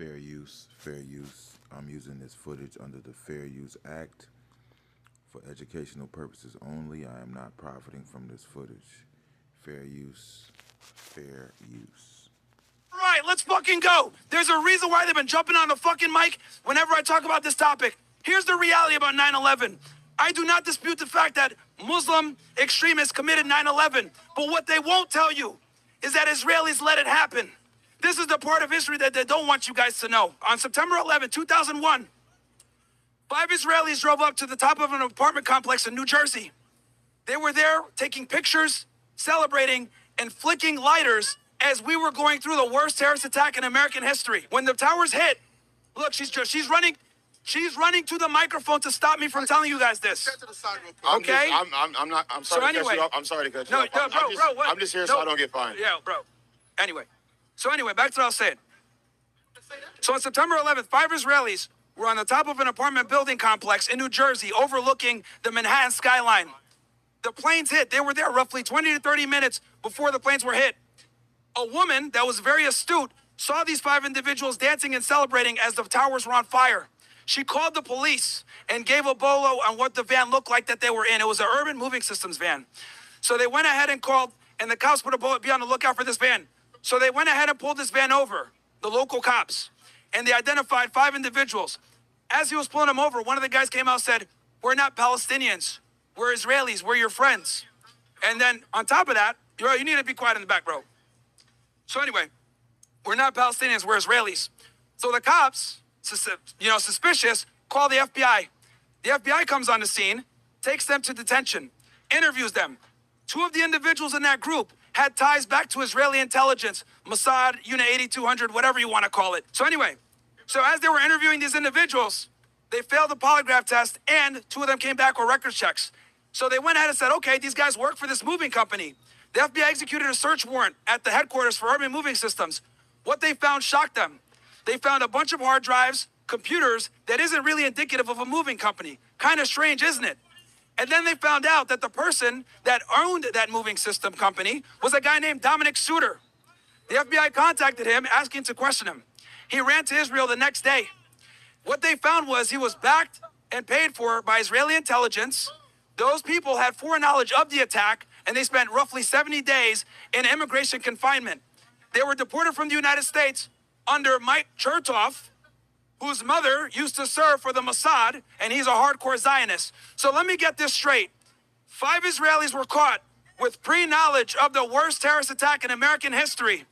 Fair use, fair use. I'm using this footage under the Fair Use Act for educational purposes only. I am not profiting from this footage. Fair use, fair use. Right, let's fucking go. There's a reason why they've been jumping on the fucking mic whenever I talk about this topic. Here's the reality about 9/11. I do not dispute the fact that Muslim extremists committed 9/11, but what they won't tell you is that Israelis let it happen. This is the part of history that they don't want you guys to know. On September 11, 2001, 5 Israelis drove up to the top of an apartment complex in New Jersey. They were there taking pictures, celebrating, and flicking lighters as we were going through the worst terrorist attack in American history. When the towers hit, look, she's running to the microphone to stop me from telling you guys this. Okay? I'm sorry to cut you off. I'm sorry to cut you off. I'm just here so I don't get fined. Yeah, bro. Anyway, back to what I was saying. So on September 11th, 5 Israelis were on the top of an apartment building complex in New Jersey overlooking the Manhattan skyline. The planes hit. They were there roughly 20 to 30 minutes before the planes were hit. A woman that was very astute saw these 5 individuals dancing and celebrating as the towers were on fire. She called the police and gave a bolo on what the van looked like that they were in. It was an Urban Moving Systems van. So they went ahead and called, and the cops put a bullet, be on the lookout for this van. So they went ahead and pulled this van over, the local cops, and they identified 5 individuals. As he was pulling them over, one of the guys came out and said, "We're not Palestinians. We're Israelis. We're your friends." And then on top of that, you need to be quiet in the back, bro. So anyway, we're not Palestinians, we're Israelis. So the cops, suspicious, call the FBI. The FBI comes on the scene, takes them to detention, interviews them. 2 of the individuals in that group had ties back to Israeli intelligence, Mossad, Unit 8200, whatever you want to call it. So anyway, as they were interviewing these individuals, they failed the polygraph test and 2 of them came back with records checks. So they went ahead and said, okay, these guys work for this moving company. The FBI executed a search warrant at the headquarters for Urban Moving Systems. What they found shocked them. They found a bunch of hard drives, computers that isn't really indicative of a moving company. Kind of strange, isn't it? And then they found out that the person that owned that moving system company was a guy named Dominic Suter. The FBI contacted him asking to question him. He ran to Israel the next day. What they found was he was backed and paid for by Israeli intelligence. Those people had foreknowledge of the attack, and they spent roughly 70 days in immigration confinement. They were deported from the United States under Mike Chertoff, whose mother used to serve for the Mossad, and he's a hardcore Zionist. So let me get this straight. 5 Israelis were caught with pre-knowledge of the worst terrorist attack in American history.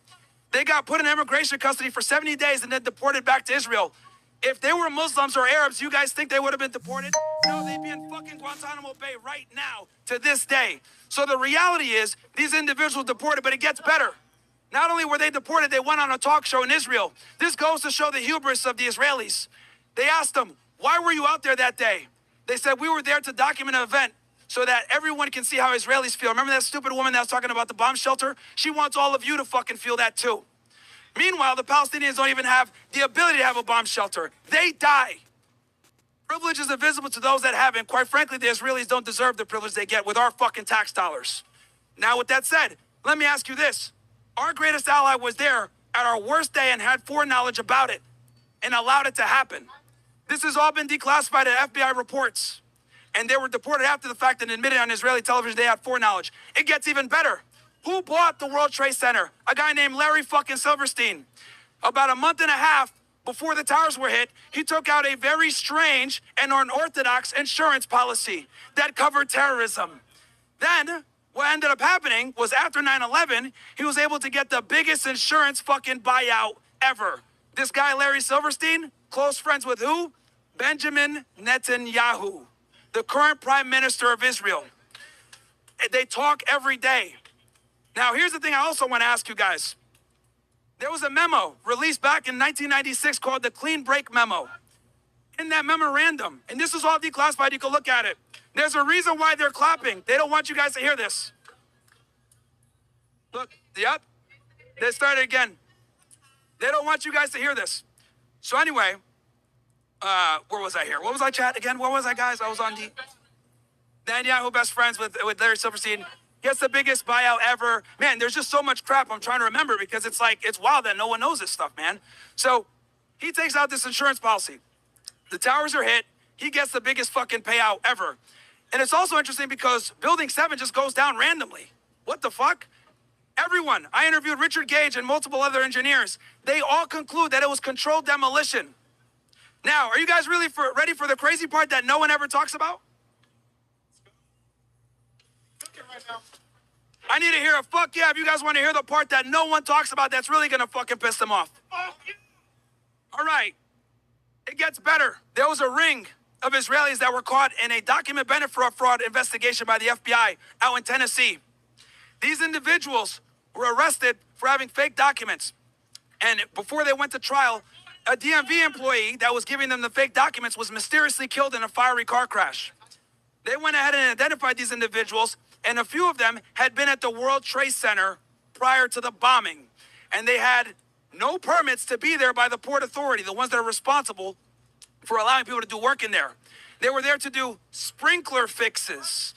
They got put in immigration custody for 70 days and then deported back to Israel. If they were Muslims or Arabs, you guys think they would have been deported? No, they'd be in fucking Guantanamo Bay right now to this day. So the reality is these individuals deported, but it gets better. Not only were they deported, they went on a talk show in Israel. This goes to show the hubris of the Israelis. They asked them, why were you out there that day? They said, we were there to document an event so that everyone can see how Israelis feel. Remember that stupid woman that was talking about the bomb shelter? She wants all of you to fucking feel that too. Meanwhile, the Palestinians don't even have the ability to have a bomb shelter. They die. Privilege is invisible to those that haven't. Quite frankly, the Israelis don't deserve the privilege they get with our fucking tax dollars. Now, with that said, let me ask you this. Our greatest ally was there at our worst day and had foreknowledge about it and allowed it to happen. This has all been declassified in FBI reports. And they were deported after the fact and admitted on Israeli television they had foreknowledge. It gets even better. Who bought the World Trade Center? A guy named Larry fucking Silverstein. About a month and a half before the towers were hit, he took out a very strange and unorthodox insurance policy that covered terrorism. Then, what ended up happening was after 9/11, he was able to get the biggest insurance fucking buyout ever. This guy, Larry Silverstein, close friends with who? Benjamin Netanyahu, the current prime minister of Israel. They talk every day. Now, here's the thing I also want to ask you guys. There was a memo released back in 1996 called the Clean Break Memo. In that memorandum, and this is all declassified, you can look at it. There's a reason why they're clapping. They don't want you guys to hear this. Look, yep, they started again. They don't want you guys to hear this. So anyway, where was I here? What was I chat again? Where was I, guys? I was on the Netanyahu, best friends with Larry Silverstein. Gets the biggest buyout ever. Man, there's just so much crap I'm trying to remember because it's wild that no one knows this stuff, man. So He takes out this insurance policy. The towers are hit. He gets the biggest fucking payout ever. And it's also interesting because Building 7 just goes down randomly. What the fuck? Everyone, I interviewed Richard Gage and multiple other engineers. They all conclude that it was controlled demolition. Now, are you guys really ready for the crazy part that no one ever talks about? I need to hear a fuck yeah if you guys want to hear the part that no one talks about that's really gonna fucking piss them off. All right, it gets better. There was a ring of Israelis that were caught in a document benefit fraud investigation by the FBI out in Tennessee. These individuals were arrested for having fake documents. And before they went to trial, a DMV employee that was giving them the fake documents was mysteriously killed in a fiery car crash. They went ahead and identified these individuals, and a few of them had been at the World Trade Center prior to the bombing. And they had no permits to be there by the Port Authority, the ones that are responsible for allowing people to do work in there. They were there to do sprinkler fixes.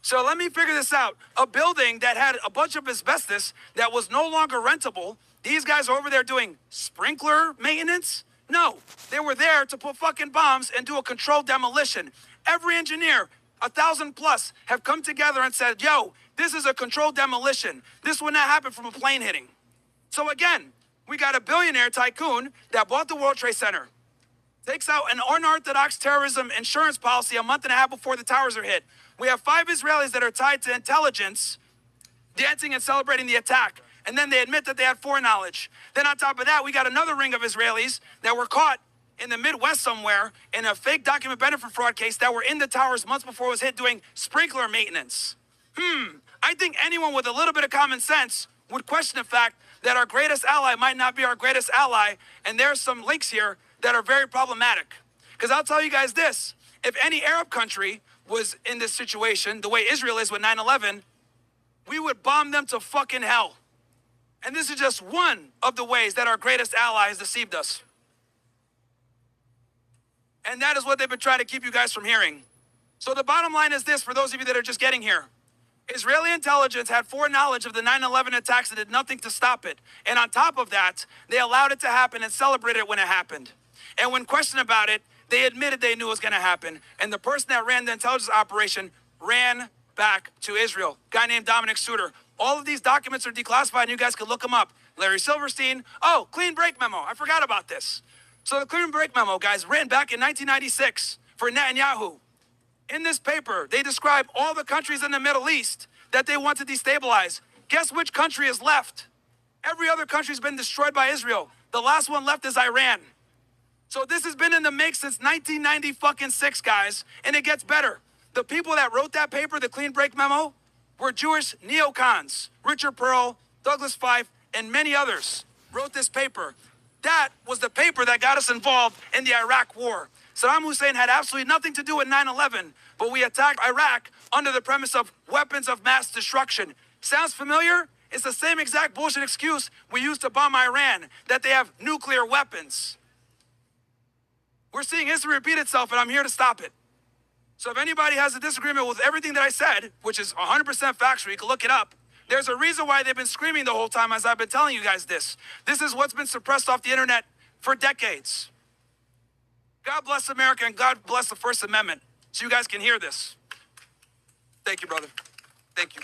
So let me figure this out. A building that had a bunch of asbestos that was no longer rentable, these guys are over there doing sprinkler maintenance? No, they were there to put fucking bombs and do a controlled demolition. Every engineer, 1,000 plus, have come together and said, yo, this is a controlled demolition. This would not happen from a plane hitting. So again, we got a billionaire tycoon that bought the World Trade Center, takes out an unorthodox terrorism insurance policy a month and a half before the towers are hit. We have 5 Israelis that are tied to intelligence, dancing and celebrating the attack. And then they admit that they had foreknowledge. Then on top of that, we got another ring of Israelis that were caught in the Midwest somewhere in a fake document benefit fraud case that were in the towers months before it was hit doing sprinkler maintenance. I think anyone with a little bit of common sense would question the fact that our greatest ally might not be our greatest ally. And there's some links here that are very problematic. Because I'll tell you guys this, if any Arab country was in this situation, the way Israel is with 9/11, we would bomb them to fucking hell. And this is just one of the ways that our greatest ally has deceived us. And that is what they've been trying to keep you guys from hearing. So the bottom line is this, for those of you that are just getting here. Israeli intelligence had foreknowledge of the 9/11 attacks and did nothing to stop it. And on top of that, they allowed it to happen and celebrated it when it happened. And when questioned about it, they admitted they knew it was going to happen. And the person that ran the intelligence operation ran back to Israel, a guy named Dominic Suter. All of these documents are declassified, and you guys can look them up. Larry Silverstein. Oh, clean break memo. I forgot about this. So the clean break memo, guys, written back in 1996 for Netanyahu. In this paper, they describe all the countries in the Middle East that they want to destabilize. Guess which country is left? Every other country has been destroyed by Israel. The last one left is Iran. So this has been in the mix since 1996, guys, and it gets better. The people that wrote that paper, the clean break memo, were Jewish neocons. Richard Pearl, Douglas Fife, and many others wrote this paper. That was the paper that got us involved in the Iraq War. Saddam Hussein had absolutely nothing to do with 9/11, but we attacked Iraq under the premise of weapons of mass destruction. Sounds familiar? It's the same exact bullshit excuse we used to bomb Iran, that they have nuclear weapons. We're seeing history repeat itself, and I'm here to stop it. So if anybody has a disagreement with everything that I said, which is 100% factual, you can look it up, there's a reason why they've been screaming the whole time as I've been telling you guys this. This is what's been suppressed off the internet for decades. God bless America and God bless the First Amendment so you guys can hear this. Thank you, brother. Thank you.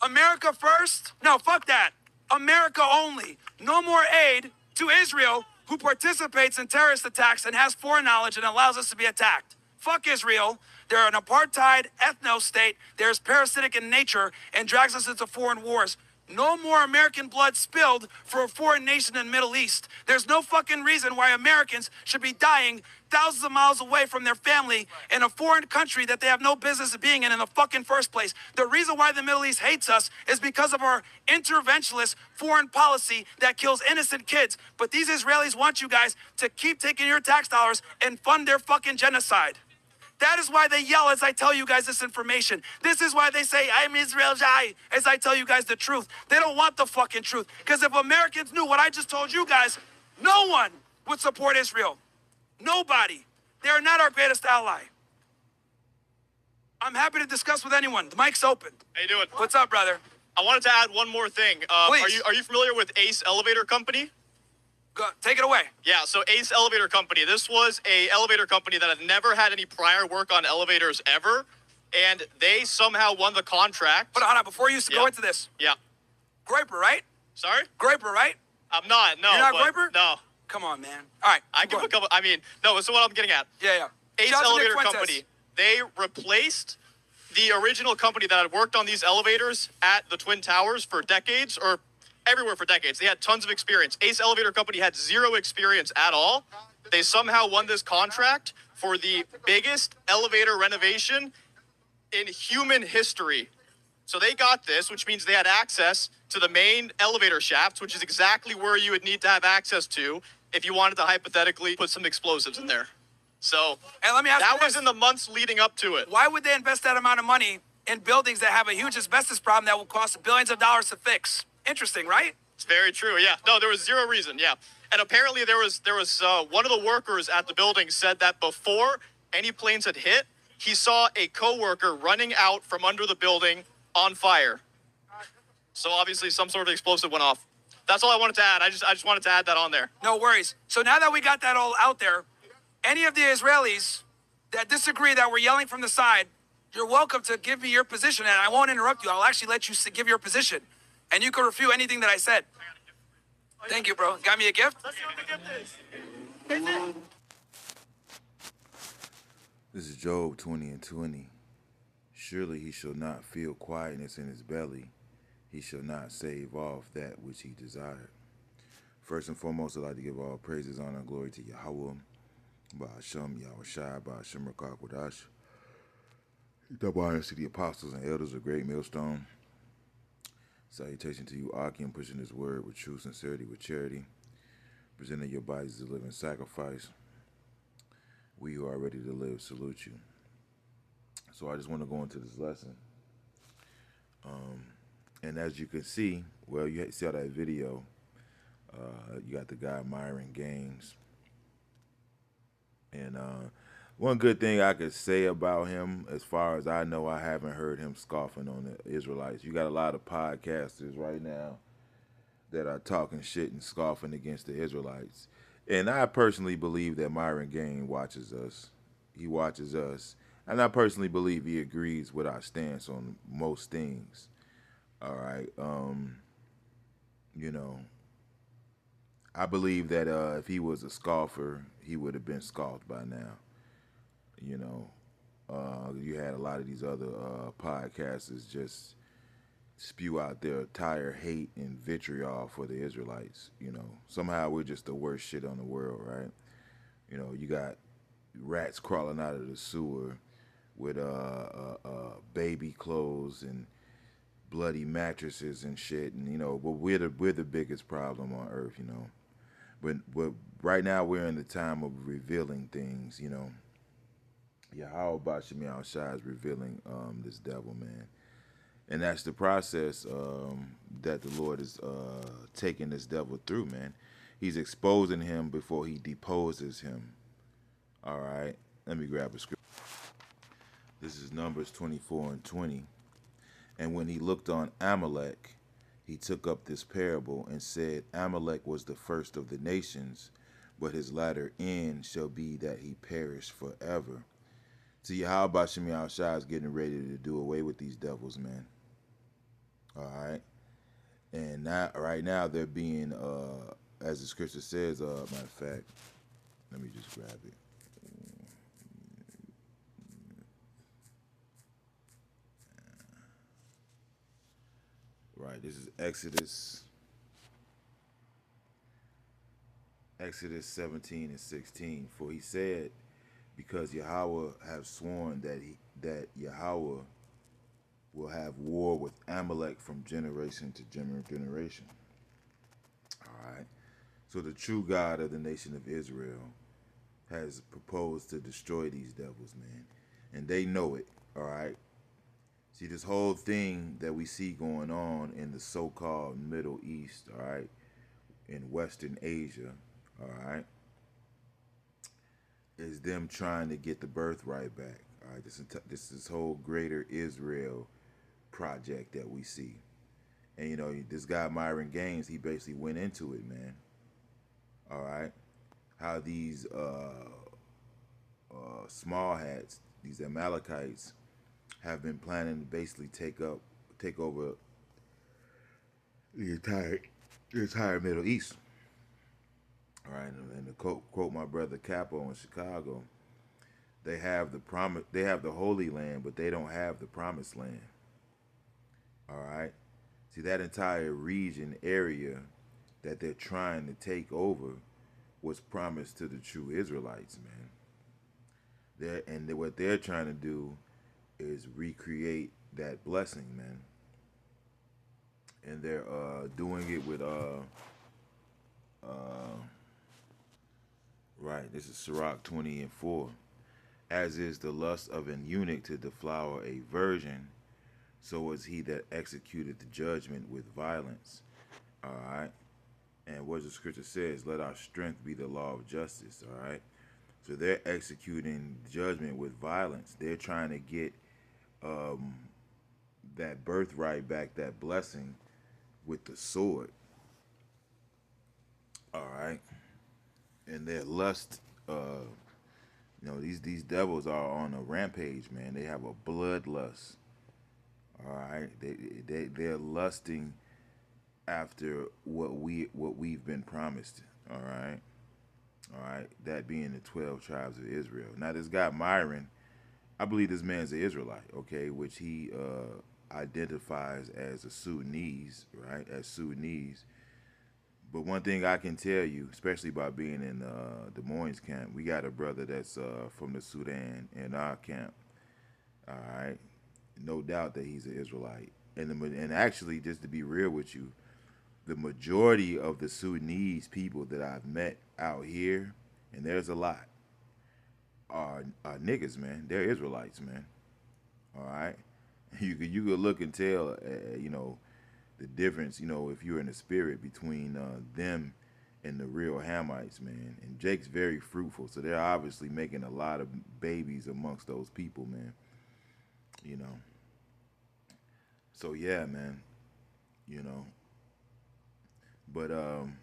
America first? No, fuck that. America only. No more aid to Israel, who participates in terrorist attacks and has foreknowledge and allows us to be attacked. Fuck Israel. They're an apartheid ethno-state. They're parasitic in nature and drags us into foreign wars. No more American blood spilled for a foreign nation in the Middle East. There's no fucking reason why Americans should be dying thousands of miles away from their family in a foreign country that they have no business being in the fucking first place. The reason why the Middle East hates us is because of our interventionist foreign policy that kills innocent kids. But these Israelis want you guys to keep taking your tax dollars and fund their fucking genocide. That is why they yell as I tell you guys this information. This is why they say, I'm Israel Jai, as I tell you guys the truth. They don't want the fucking truth. Because if Americans knew what I just told you guys, no one would support Israel. Nobody. They are not our greatest ally. I'm happy to discuss with anyone. The mic's open. How you doing? What's up, brother? I wanted to add one more thing. Please. Are you familiar with Ace Elevator Company? Go, take it away. Yeah, so Ace Elevator Company. This was a elevator company that had never had any prior work on elevators ever, and they somehow won the contract. Hold on, before you go into this. Yeah. Groiper, right? Sorry? Groiper, right? I'm not, no. You're not Groiper? No. Come on, man. All right. I can become, I mean, no, so what I'm getting at. Yeah. Ace Elevator Company, they replaced the original company that had worked on these elevators at the Twin Towers for decades, or everywhere for decades. They had tons of experience. Ace Elevator Company had zero experience at all. They somehow won this contract for the biggest elevator renovation in human history. So they got this, which means they had access to the main elevator shafts, which is exactly where you would need to have access to if you wanted to hypothetically put some explosives in there. So and let me ask that was in the months leading up to it. Why would they invest that amount of money in buildings that have a huge asbestos problem that will cost billions of dollars to fix? Interesting, right? It's very true. Yeah. No, there was zero reason. Yeah. And apparently there was one of the workers at the building said that before any planes had hit, he saw a coworker running out from under the building on fire. So obviously some sort of explosive went off. That's all I wanted to add. I just wanted to add that on there. No worries. So now that we got that all out there, any of the Israelis that disagree that we're yelling from the side, you're welcome to give me your position, and I won't interrupt you. I'll actually let you give your position, and you can refute anything that I said. Thank you, bro. Got me a gift? Let's see what the gift is. This is Job 20:20. Surely he shall not feel quietness in his belly. He shall not save off that which he desired. First and foremost, I'd like to give all praises, honor, and glory to Yahweh, Ba'ashem, Yahushai, Ba'ashem, Rakak, Wadash. Double honors to the apostles and elders of Great Millstone. Salutation to you, Akim, pushing this word with true sincerity, with charity, presenting your bodies as a living sacrifice. We who are ready to live salute you. So I just want to go into this lesson. And as you can see, well, you see how that video, you got the guy Myron Gaines. And one good thing I could say about him, as far as I know, I haven't heard him scoffing on the Israelites. You got a lot of podcasters right now that are talking shit and scoffing against the Israelites. And I personally believe that Myron Gaines watches us. He watches us. And I personally believe he agrees with our stance on most things. All right. You know, I believe that if he was a scoffer, he would have been scoffed by now. You know, you had a lot of these other podcasters just spew out their entire hate and vitriol for the Israelites. You know, somehow we're just the worst shit on the world, right? You know, you got rats crawling out of the sewer with baby clothes and bloody mattresses and shit, and you know, but we're the biggest problem on earth, you know. But right now we're in the time of revealing things, you know. Yahweh Bashim Shai is revealing this devil, man. And that's the process that the Lord is taking this devil through, man. He's exposing him before he deposes him. All right, let me grab a script. This is Numbers 24:20. And when he looked on Amalek, he took up this parable and said, Amalek was the first of the nations, but his latter end shall be that he perish forever. See, how about Shemi Al-Shai is getting ready to do away with these devils, man. All right. And now, right now, they're being, as the scripture says, matter of fact, let me just grab it. Right, this is Exodus 17:16. For he said, because Yahweh have sworn that Yahweh will have war with Amalek from generation to generation. All right. So the true God of the nation of Israel has proposed to destroy these devils, man. And they know it, all right? See, this whole thing that we see going on in the so-called Middle East, all right, in Western Asia, all right, is them trying to get the birthright back, all right? This whole greater Israel project that we see. And, you know, this guy, Myron Gaines, he basically went into it, man. All right, how these small hats, these Amalekites, have been planning to basically take over the entire Middle East. All right, and to quote my brother Capo in Chicago, they have the Holy Land, but they don't have the Promised Land. All right, see that entire region area that they're trying to take over was promised to the true Israelites, man. What they're trying to do is recreate that blessing, man. And they're doing it with right. This is Sirach 20:4. As is the lust of an eunuch to deflower a virgin, so was he that executed the judgment with violence. All right. And what the scripture says, let our strength be the law of justice. All right. So they're executing judgment with violence. They're trying to get that birthright back, that blessing, with the sword. All right. And their lust, these devils are on a rampage, man. They have a bloodlust. All right. They're lusting after what we've been promised. All right. All right, that being the 12 tribes of Israel. Now, this guy Myron, I believe this man's an Israelite, okay, which he identifies as a Sudanese, right, as Sudanese. But one thing I can tell you, especially by being in Des Moines camp, we got a brother that's from the Sudan in our camp, all right? No doubt that he's an Israelite. And actually, just to be real with you, the majority of the Sudanese people that I've met out here, and there's a lot, are niggas, man. They're Israelites, man. All right, you could look and tell, the difference, if you're in the spirit between them and the real Hamites, man. And Jake's very fruitful, so they're obviously making a lot of babies amongst those people, man. You know. So yeah, man. You know. But and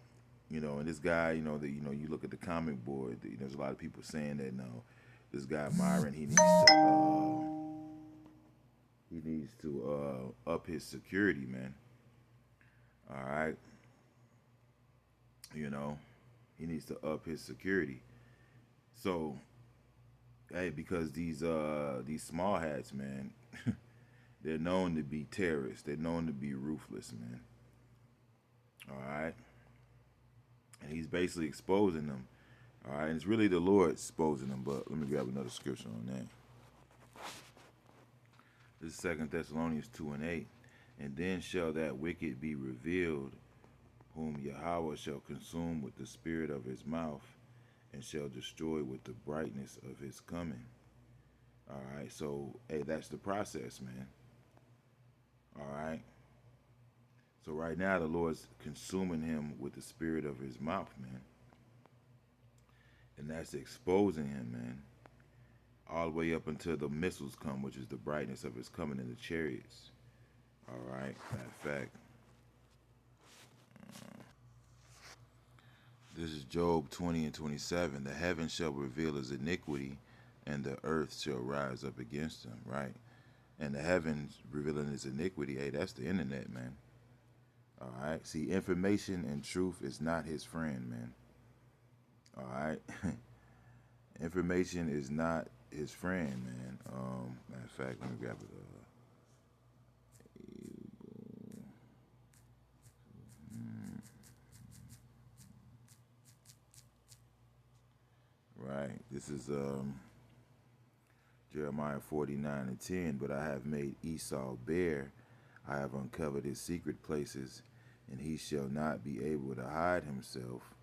this guy, you look at the comic board. There's a lot of people saying that this guy Myron, he needs to up his security, man. All right, he needs to up his security. So, hey, because these small hats, man, they're known to be terrorists. They're known to be ruthless, man. All right. And he's basically exposing them. All right. And it's really the Lord exposing them. But let me grab another scripture on that. This is 2 Thessalonians 2:8. And then shall that wicked be revealed, whom Yahweh shall consume with the spirit of his mouth, and shall destroy with the brightness of his coming. All right. So, hey, that's the process, man. All right. So right now the Lord's consuming him with the spirit of his mouth, man. And that's exposing him, man. All the way up until the missiles come, which is the brightness of his coming in the chariots. All right, matter of fact. This is Job 20:27. The heavens shall reveal his iniquity, and the earth shall rise up against him, right? And the heavens revealing his iniquity, hey, that's the internet, man. All right. See, information and truth is not his friend, man. All right. Information is not his friend, man. Matter of fact, let me grab it. Right. This is Jeremiah 49:10. But I have made Esau bare. I have uncovered his secret places, and he shall not be able to hide himself.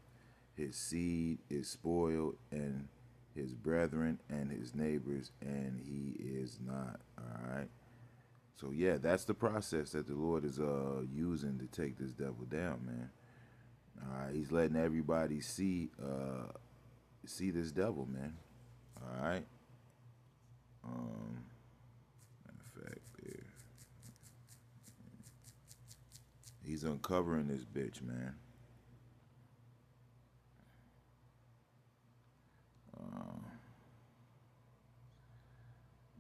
His seed is spoiled, and his brethren and his neighbors, and he is not. All right. So yeah, that's the process that the Lord is using to take this devil down, man. All right. He's letting everybody see this devil, man. All right. Matter of fact, there. He's uncovering this bitch, man.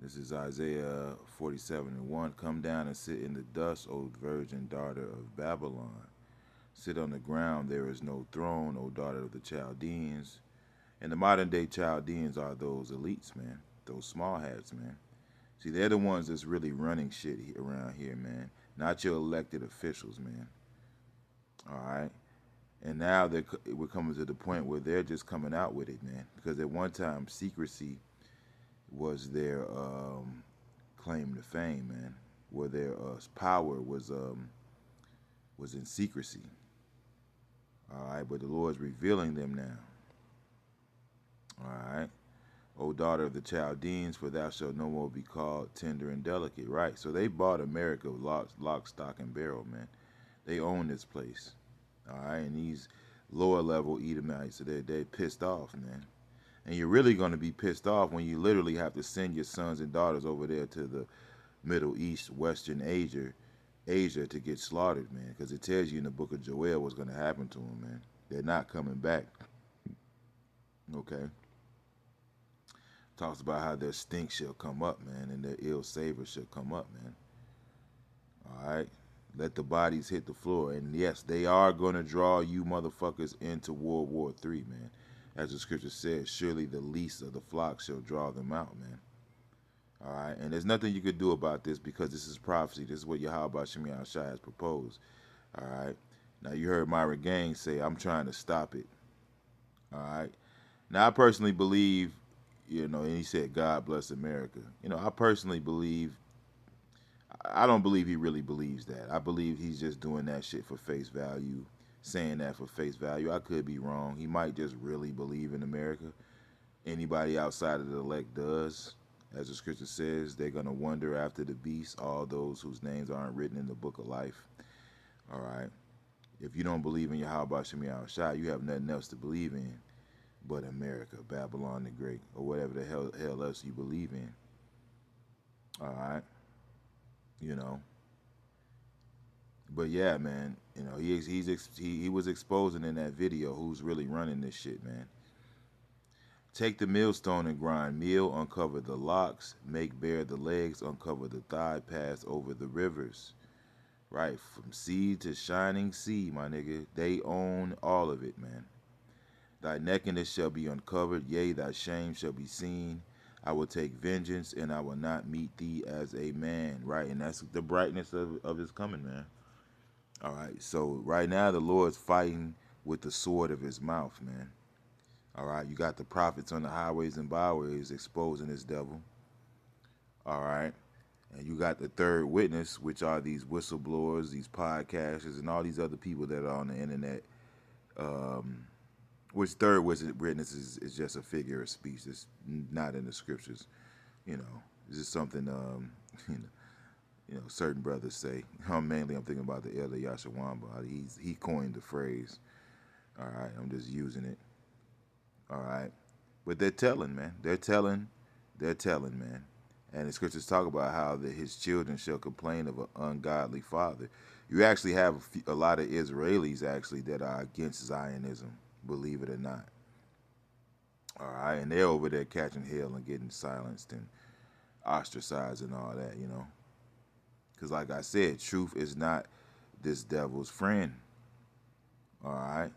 This is Isaiah 47:1. Come down and sit in the dust, O virgin daughter of Babylon. Sit on the ground, there is no throne, O daughter of the Chaldeans. And the modern day Chaldeans are those elites, man. Those small hats, man. See, they're the ones that's really running shit around here, man. Not your elected officials, man. All right? And now we're coming to the point where they're just coming out with it, man. Because at one time, secrecy was their claim to fame, man. Where their power was in secrecy. All right, but the Lord's revealing them now. All right. O daughter of the Chaldeans, for thou shalt no more be called tender and delicate. Right. So they bought America with lock, stock, and barrel, man. They own this place. All right. And these lower level Edomites, they're pissed off, man. And you're really going to be pissed off when you literally have to send your sons and daughters over there to the Middle East, Western Asia to get slaughtered, man. Because it tells you in the book of Joel what's going to happen to them, man. They're not coming back. Okay. Talks about how their stink shall come up, man, and their ill savor shall come up, man. All right? Let the bodies hit the floor. And yes, they are going to draw you motherfuckers into World War III, man. As the scripture says, surely the least of the flock shall draw them out, man. All right? And there's nothing you could do about this because this is prophecy. This is what Yahweh Shem Shai has proposed. All right? Now, you heard Myra Gang say, I'm trying to stop it. All right? Now, I personally believe, and he said, God bless America. I personally believe, I don't believe he really believes that. I believe he's just doing that shit for face value, saying that for face value. I could be wrong. He might just really believe in America. Anybody outside of the elect does. As the scripture says, they're going to wander after the beast, all those whose names aren't written in the book of life. All right. If you don't believe in Yahweh Shem Shai, you have nothing else to believe in but America, Babylon the Great, or whatever the hell else you believe in. All right. But yeah, man, he was exposing in that video who's really running this shit, man. Take the millstone and grind meal, uncover the locks, make bare the legs, uncover the thigh, pass over the rivers. Right, from sea to shining sea, my nigga. They own all of it, man. Thy nakedness shall be uncovered, yea, thy shame shall be seen. I will take vengeance, and I will not meet thee as a man. Right, and that's the brightness of his coming, man. All right, so right now the Lord's fighting with the sword of his mouth, man. All right, you got the prophets on the highways and byways exposing this devil. All right, and you got the third witness, which are these whistleblowers, these podcasters, and all these other people that are on the internet. Which third witness is just a figure of speech. It's not in the scriptures. This is something certain brothers say. Mainly I'm thinking about the elder Yashawamba. He coined the phrase. All right, I'm just using it. All right. But they're telling, man. They're telling, man. And the scriptures talk about how his children shall complain of an ungodly father. You actually have a lot of Israelis, actually, that are against Zionism, believe it or not. All right. And they're over there catching hell and getting silenced and ostracized and all that, Because like I said, truth is not this devil's friend. All right.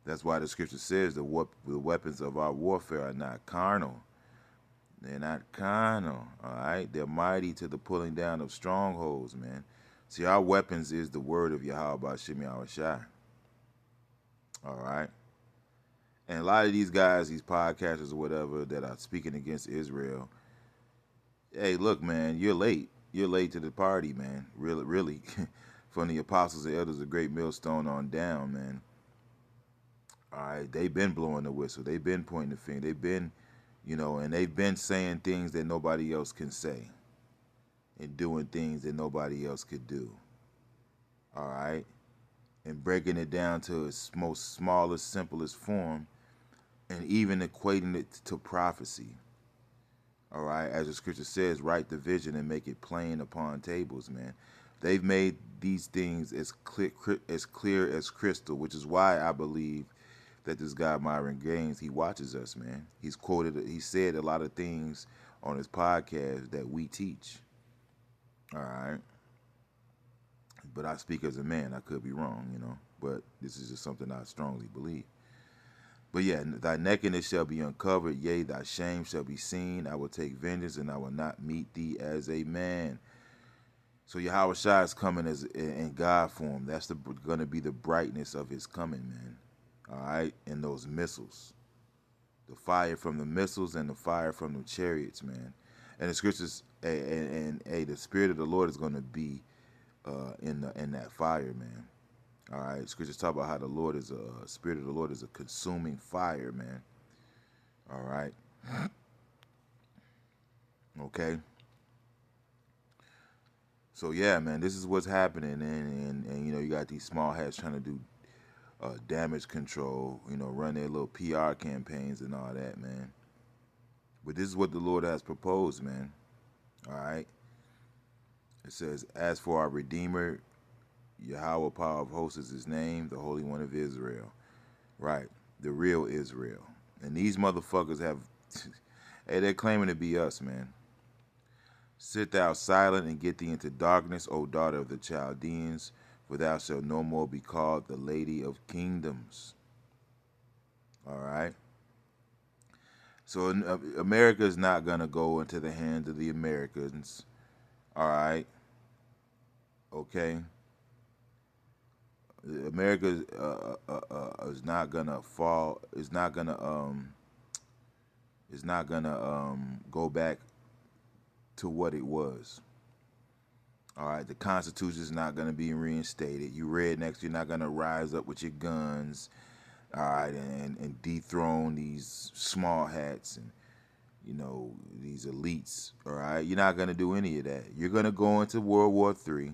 That's why the scripture says the weapons of our warfare are not carnal. They're not carnal, all right? They're mighty to the pulling down of strongholds, man. See, our weapons is the word of Yahweh Shem Shai. All right? And a lot of these guys, these podcasters or whatever that are speaking against Israel, hey, look, man, you're late. You're late to the party, man. Really, really. From the apostles and elders of Great Millstone on down, man. All right, they've been blowing the whistle. They've been pointing the finger. They've been, and they've been saying things that nobody else can say and doing things that nobody else could do. All right, and breaking it down to its most smallest, simplest form and even equating it to prophecy. All right, as the scripture says, write the vision and make it plain upon tables, man. They've made these things as clear as crystal, which is why I believe that this guy Myron Gaines, he watches us, man. He said a lot of things on his podcast that we teach. All right. But I speak as a man. I could be wrong, you know. But this is just something I strongly believe. But yeah, thy nakedness shall be uncovered, yea, thy shame shall be seen. I will take vengeance, and I will not meet thee as a man. So Yahweh Shai is coming as in God form. That's going to be the brightness of his coming, man. All right, and those missiles, the fire from the missiles and the fire from the chariots, man. And the scriptures, and the spirit of the Lord is going to be in that fire, man. All right, scriptures talk about how the Lord is spirit of the Lord is a consuming fire, man. All right. Okay. So yeah, man, this is what's happening, and you know, you got these small hats trying to do damage control, you know, run their little PR campaigns and all that, man. But this is what the Lord has proposed, man. All right. It says, as for our Redeemer, Yahweh power of hosts is his name, the Holy One of Israel. Right. The real Israel. And these motherfuckers have, hey, they're claiming to be us, man. Sit thou silent and get thee into darkness, O daughter of the Chaldeans, for thou shalt no more be called the Lady of Kingdoms. All right. So America is not going to go into the hands of the Americans. All right. Okay. America is not gonna fall. Is not gonna go back to what it was. All right, the Constitution is not gonna be reinstated. You rednecks, you're not gonna rise up with your guns. All right, and dethrone these small hats and, you know, these elites. All right, you're not gonna do any of that. You're gonna go into World War III.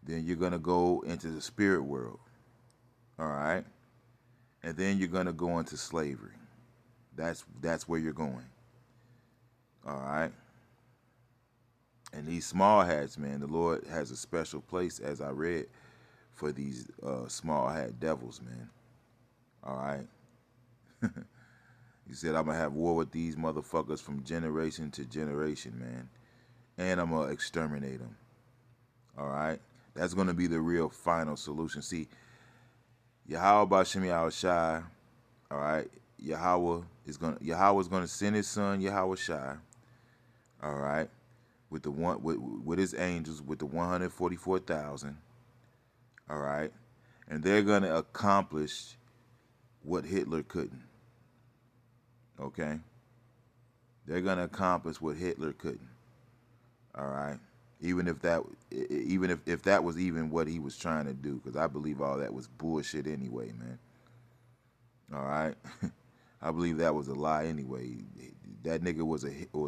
Then you're gonna go into the spirit world. All right, and then you're gonna go into slavery. That's where you're going. All right. And these small hats, man, the Lord has a special place, as I read, for these small hat devils, man. All right. He said, I'm going to have war with these motherfuckers from generation to generation, man. And I'm going to exterminate them. All right. That's going to be the real final solution. See, Yahweh Bashem Yahweh Shai, all right, Yahweh is going to send his son, Yahweh Shai, all right, with the one with his angels, with the 144,000, all right, and they're gonna accomplish what Hitler couldn't. Okay, they're gonna accomplish what Hitler couldn't. All right, even if that was even what he was trying to do, because I believe all that was bullshit anyway, man. All right, I believe that was a lie anyway. That nigga was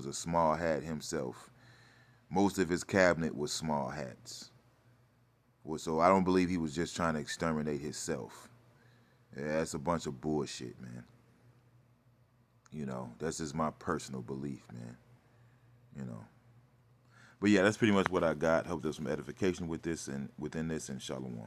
a small hat himself. Most of his cabinet was small hats. So I don't believe he was just trying to exterminate himself. Yeah, that's a bunch of bullshit, man. You know, that's just my personal belief, man. You know. But yeah, that's pretty much what I got. Hope there's some edification with this and within this, and shalom.